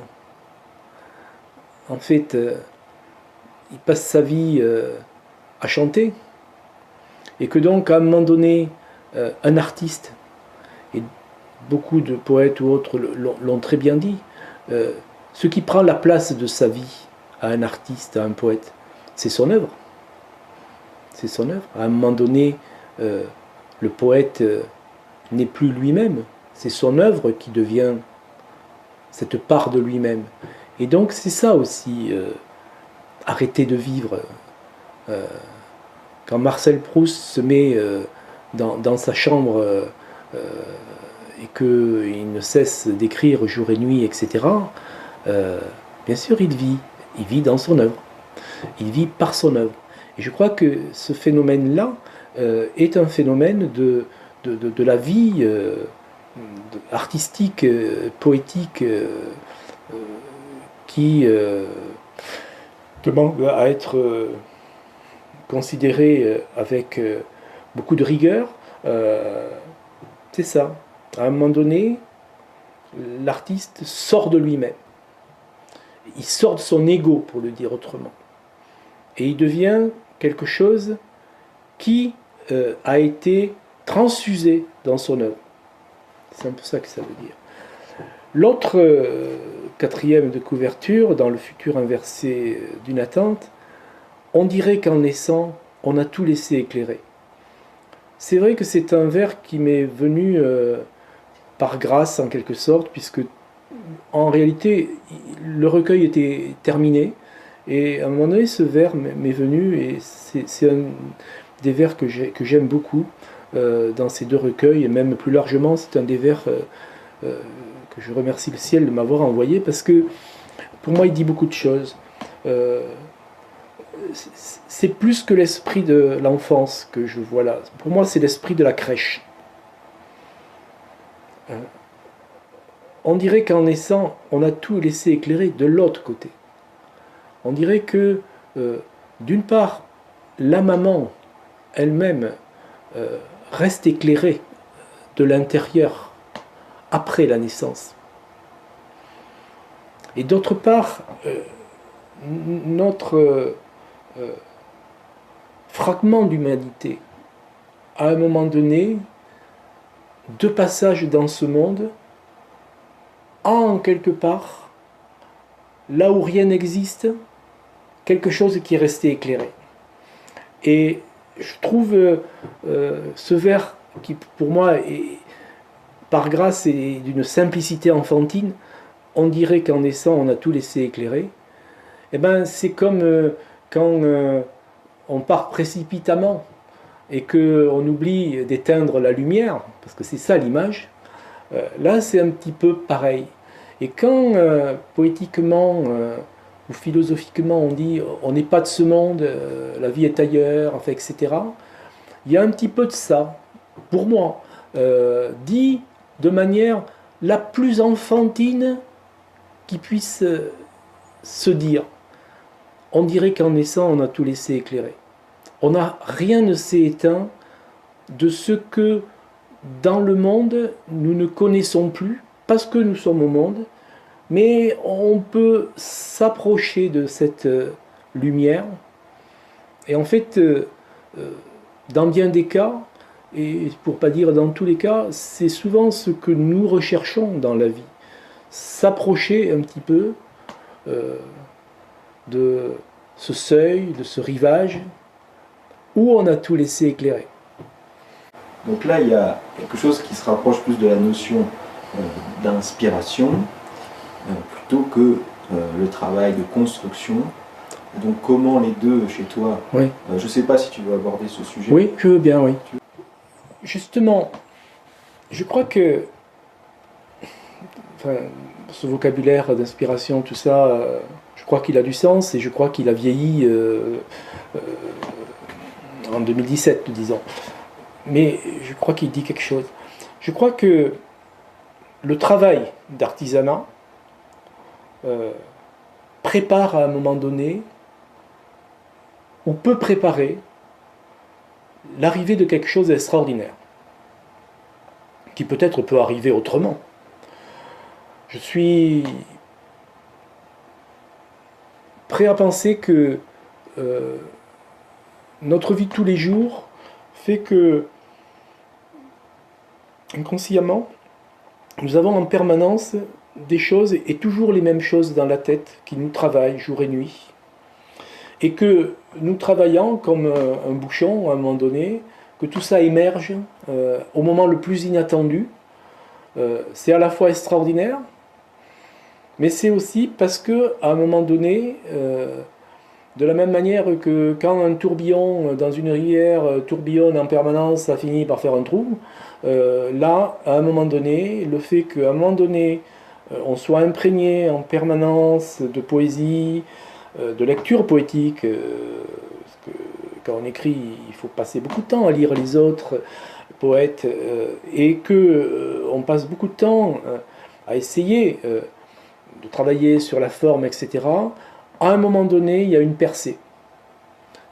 en fait, il passe sa vie à chanter, et que donc à un moment donné, un artiste, et beaucoup de poètes ou autres l'ont très bien dit, ce qui prend la place de sa vie à un artiste, à un poète, c'est son œuvre. C'est son œuvre. À un moment donné, le poète n'est plus lui-même, c'est son œuvre qui devient cette part de lui-même. Et donc c'est ça aussi, arrêter de vivre. Quand Marcel Proust se met dans sa chambre et qu'il ne cesse d'écrire jour et nuit, etc., bien sûr il vit dans son œuvre, il vit par son œuvre. Et je crois que ce phénomène-là est un phénomène de la vie artistique, poétique, qui demande à être considéré avec beaucoup de rigueur. C'est ça. À un moment donné, l'artiste sort de lui-même. Il sort de son ego, pour le dire autrement. Et il devient quelque chose qui a été transfusé dans son œuvre. C'est un peu ça que ça veut dire. L'autre 4e de couverture, dans le futur inversé d'une attente, on dirait qu'en naissant, on a tout laissé éclairer. C'est vrai que c'est un vers qui m'est venu par grâce en quelque sorte, puisque en réalité le recueil était terminé Et à un moment donné, ce vers m'est venu, et c'est un des vers que j'aime beaucoup dans ces deux recueils, et même plus largement, c'est un des vers que je remercie le ciel de m'avoir envoyé, parce que pour moi, il dit beaucoup de choses. C'est plus que l'esprit de l'enfance que je vois là. Pour moi, c'est l'esprit de la crèche. On dirait qu'en naissant, on a tout laissé éclairer de l'autre côté. On dirait que, d'une part, la maman elle-même reste éclairée de l'intérieur après la naissance. Et d'autre part, notre fragment d'humanité, à un moment donné, de passage dans ce monde, a en quelque part, là où rien n'existe, quelque chose qui est resté éclairé. Et je trouve ce vers qui, pour moi, est, par grâce et d'une simplicité enfantine, on dirait qu'en naissant, on a tout laissé éclairer. Eh ben, c'est comme quand on part précipitamment et qu'on oublie d'éteindre la lumière, parce que c'est ça l'image. Là, c'est un petit peu pareil. Et quand poétiquement ou philosophiquement on dit on n'est pas de ce monde, la vie est ailleurs, enfin, etc., il y a un petit peu de ça, pour moi, dit de manière la plus enfantine qui puisse se dire. On dirait qu'en naissant, on a tout laissé éclairer. Rien ne s'est éteint de ce que dans le monde nous ne connaissons plus, parce que nous sommes au monde, mais on peut s'approcher de cette lumière. Et en fait, dans bien des cas, et pour ne pas dire dans tous les cas, c'est souvent ce que nous recherchons dans la vie. S'approcher un petit peu de ce seuil, de ce rivage, où on a tout laissé éclairer. Donc là, il y a quelque chose qui se rapproche plus de la notion d'inspiration, plutôt que le travail de construction. Donc comment les deux, chez toi, oui. Je ne sais pas si tu veux aborder ce sujet. Oui, je veux bien, oui. Justement, je crois que ce vocabulaire d'inspiration, tout ça, je crois qu'il a du sens, et je crois qu'il a vieilli en 2017, disons. Mais je crois qu'il dit quelque chose. Je crois que le travail d'artisanat prépare à un moment donné, ou peut préparer, l'arrivée de quelque chose d'extraordinaire, qui peut-être peut arriver autrement. Je suis prêt à penser que notre vie de tous les jours fait que, inconsciemment, nous avons en permanence des choses, et toujours les mêmes choses dans la tête, qui nous travaillent jour et nuit. Et que nous travaillant comme un bouchon à un moment donné, que tout ça émerge au moment le plus inattendu. C'est à la fois extraordinaire, mais c'est aussi parce que à un moment donné, de la même manière que quand un tourbillon dans une rivière tourbillonne en permanence, ça finit par faire un trou, là, à un moment donné, le fait qu'à un moment donné, on soit imprégné en permanence de poésie, de lecture poétique, parce que quand on écrit, il faut passer beaucoup de temps à lire les autres poètes, et que on passe beaucoup de temps à essayer de travailler sur la forme, etc. À un moment donné, il y a une percée.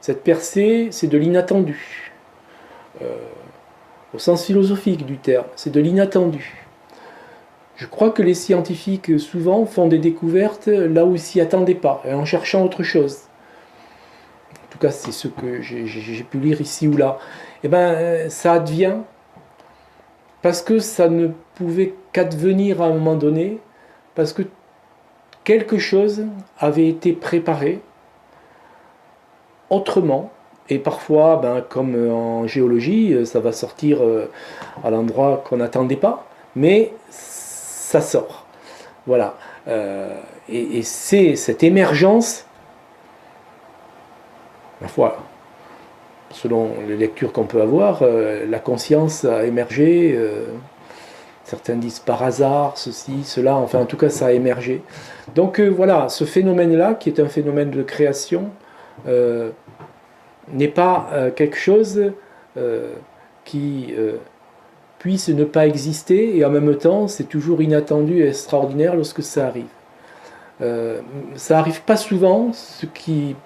Cette percée, c'est de l'inattendu, au sens philosophique du terme, c'est de l'inattendu. Je crois que les scientifiques, souvent, font des découvertes là où ils s'y attendaient pas, et en cherchant autre chose. En tout cas, c'est ce que j'ai pu lire ici ou là. Eh bien, ça advient parce que ça ne pouvait qu'advenir à un moment donné, parce que quelque chose avait été préparé autrement, et parfois, comme en géologie, ça va sortir à l'endroit qu'on n'attendait pas, mais ça sort. Voilà. Et c'est cette émergence ma foi, selon les lectures qu'on peut avoir, la conscience a émergé, certains disent par hasard, ceci, cela, enfin en tout cas ça a émergé. Donc voilà, ce phénomène-là, qui est un phénomène de création, n'est pas quelque chose qui puisse ne pas exister, et en même temps c'est toujours inattendu et extraordinaire lorsque ça arrive. Ça n'arrive pas souvent, ce qui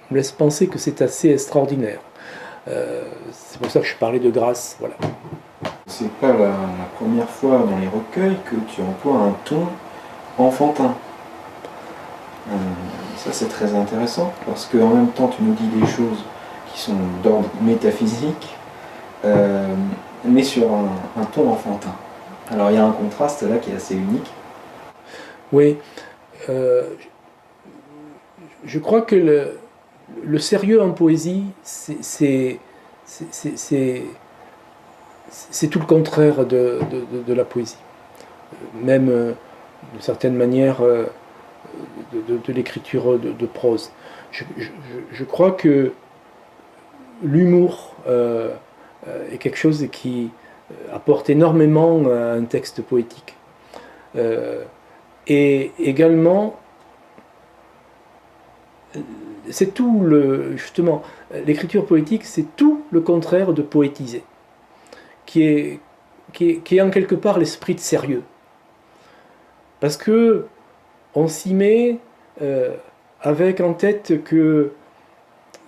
me laisse penser que c'est assez extraordinaire. C'est pour ça que je parlais de grâce. Voilà. C'est pas la première fois dans les recueils que tu emploies un ton enfantin. Ça c'est très intéressant parce qu'en même temps tu nous dis des choses qui sont d'ordre métaphysique, mais sur un ton enfantin. Alors il y a un contraste là qui est assez unique. Oui, je crois que le sérieux en poésie, c'est tout le contraire de la poésie. Même, d'une certaine manière, de l'écriture de prose. Je crois que l'humour est quelque chose qui apporte énormément à un texte poétique. Et également, c'est tout justement, l'écriture poétique, c'est tout le contraire de poétiser, qui est en quelque part l'esprit de sérieux. Parce que on s'y met avec en tête que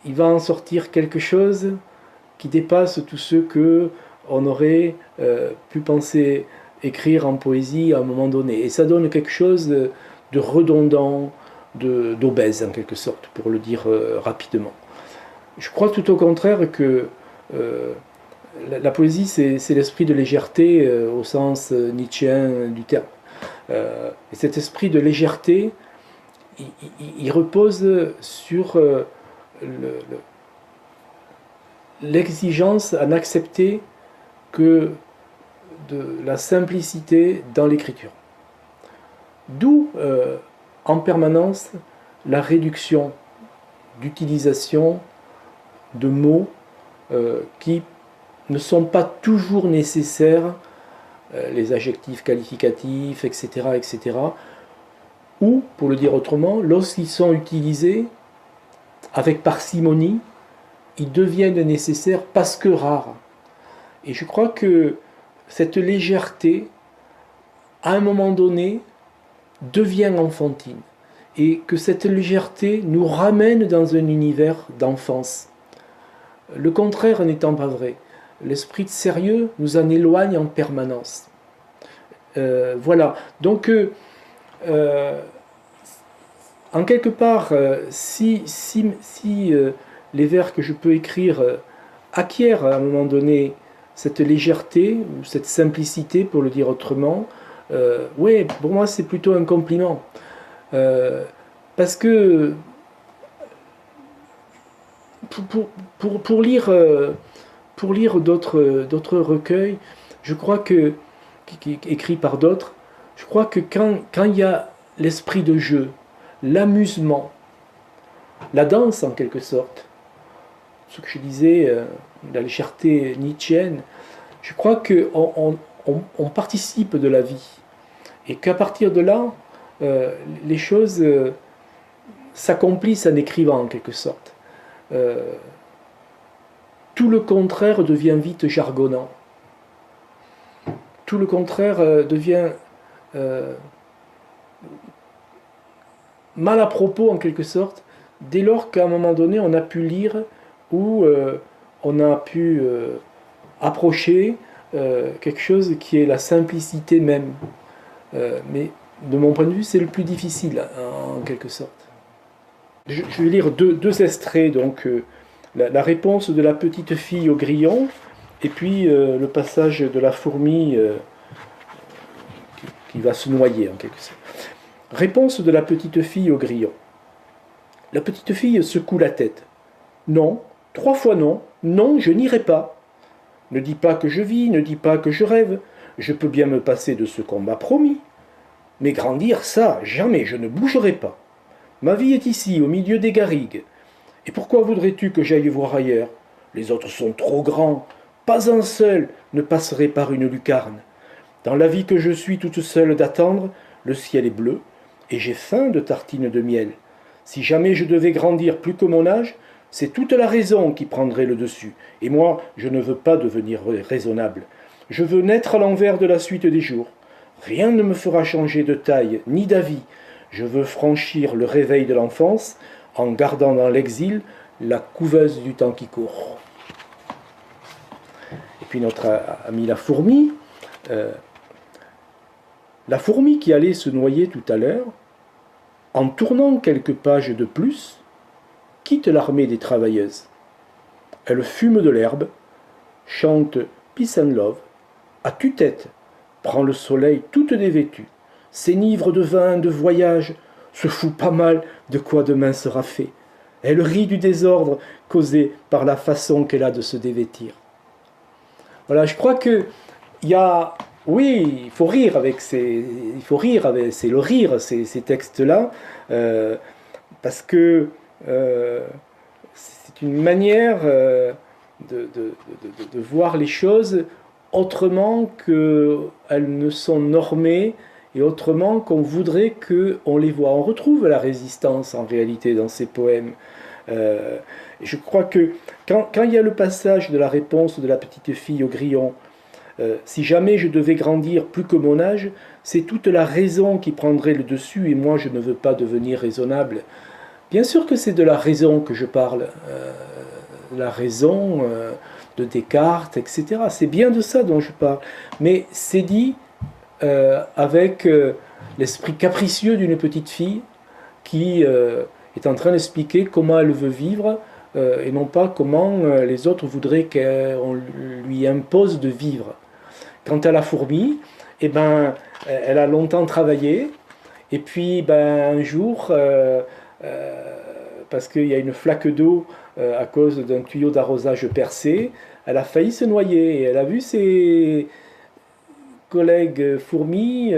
il va en sortir quelque chose qui dépasse tout ce que on aurait pu penser écrire en poésie à un moment donné. Et ça donne quelque chose de redondant, d'obèse en quelque sorte, pour le dire rapidement. Je crois tout au contraire que la poésie, c'est l'esprit de légèreté au sens nietzschéen du terme. Et cet esprit de légèreté, il repose sur l'exigence à n'accepter que de la simplicité dans l'écriture. D'où en permanence la réduction d'utilisation de mots qui ne sont pas toujours nécessaires, les adjectifs qualificatifs, etc., etc., ou, pour le dire autrement, lorsqu'ils sont utilisés avec parcimonie, ils deviennent nécessaires parce que rares. Et je crois que cette légèreté, à un moment donné, devient enfantine. Et que cette légèreté nous ramène dans un univers d'enfance. Le contraire n'étant pas vrai. L'esprit de sérieux nous en éloigne en permanence. Voilà. Donc, en quelque part, si les vers que je peux écrire acquièrent à un moment donné cette légèreté, ou cette simplicité, pour le dire autrement, oui, pour moi c'est plutôt un compliment. Parce que pour lire d'autres recueils, je crois que, écrits par d'autres, je crois que quand il y a l'esprit de jeu, l'amusement, la danse en quelque sorte, ce que je disais, la légèreté nietzschéenne, je crois qu'on participe de la vie. Et qu'à partir de là, les choses s'accomplissent en écrivant en quelque sorte. Tout le contraire devient vite jargonnant. Tout le contraire devient mal à propos en quelque sorte, dès lors qu'à un moment donné on a pu lire ou on a pu approcher quelque chose qui est la simplicité même. Mais de mon point de vue, c'est le plus difficile en quelque sorte. Je vais lire deux extraits, donc la réponse de la petite fille au grillon, et puis le passage de la fourmi qui va se noyer en quelque sorte. Réponse de la petite fille au grillon. La petite fille secoue la tête. Non, 3 fois non, non, je n'irai pas. Ne dis pas que je vis, ne dis pas que je rêve, je peux bien me passer de ce qu'on m'a promis. Mais grandir, ça, jamais, je ne bougerai pas. Ma vie est ici, au milieu des garrigues, Et pourquoi voudrais-tu que j'aille voir ailleurs? Les autres sont trop grands. Pas un seul ne passerait par une lucarne. Dans la vie que je suis toute seule d'attendre, le ciel est bleu, et j'ai faim de tartines de miel. Si jamais je devais grandir plus que mon âge, c'est toute la raison qui prendrait le dessus. Et moi, je ne veux pas devenir raisonnable. Je veux naître à l'envers de la suite des jours. Rien ne me fera changer de taille ni d'avis. Je veux franchir le réveil de l'enfance en gardant dans l'exil la couveuse du temps qui court. Et puis notre ami la fourmi qui allait se noyer tout à l'heure, en tournant quelques pages de plus, quitte l'armée des travailleuses. Elle fume de l'herbe, chante Peace and Love, à tue-tête, prend le soleil toute dévêtue, s'enivre de vin, de voyage, se fout pas mal de quoi demain sera fait. Elle rit du désordre causé par la façon qu'elle a de se dévêtir. Voilà, je crois que il y a, oui, il faut rire avec ces textes-là, parce que c'est une manière de voir les choses autrement qu'elles ne sont normées et autrement qu'on voudrait qu'on les voit. On retrouve la résistance en réalité dans ces poèmes. Je crois que quand il y a le passage de la réponse de la petite fille au grillon, si jamais je devais grandir plus que mon âge, c'est toute la raison qui prendrait le dessus et moi je ne veux pas devenir raisonnable. Bien sûr que c'est de la raison que je parle, la raison de Descartes, etc. C'est bien de ça dont je parle. Mais c'est dit avec l'esprit capricieux d'une petite fille qui est en train d'expliquer comment elle veut vivre et non pas comment les autres voudraient qu'on lui impose de vivre. Quant à la fourmi, eh ben, elle a longtemps travaillé et puis un jour, parce qu'il y a une flaque d'eau à cause d'un tuyau d'arrosage percé, elle a failli se noyer et elle a vu ses collègues fourmis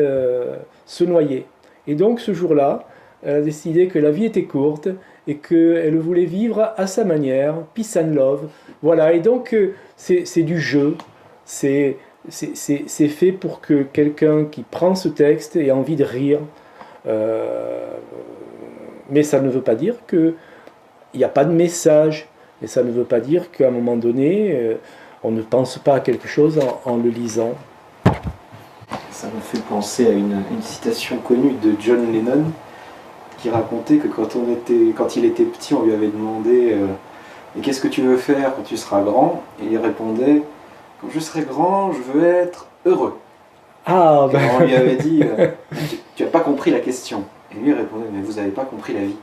se noyer. Et donc ce jour-là, elle a décidé que la vie était courte et qu'elle voulait vivre à sa manière, peace and love. Voilà, et donc c'est du jeu, c'est fait pour que quelqu'un qui prend ce texte ait envie de rire. Mais ça ne veut pas dire qu'il n'y a pas de message, et ça ne veut pas dire qu'à un moment donné, on ne pense pas à quelque chose en le lisant. Ça me fait penser à une citation connue de John Lennon, qui racontait que quand il était petit, on lui avait demandé et qu'est-ce que tu veux faire quand tu seras grand? Et il répondait, quand je serai grand, je veux être heureux. Ah, ben... on lui avait dit, tu n'as pas compris la question. Et lui il répondait, mais vous n'avez pas compris la vie.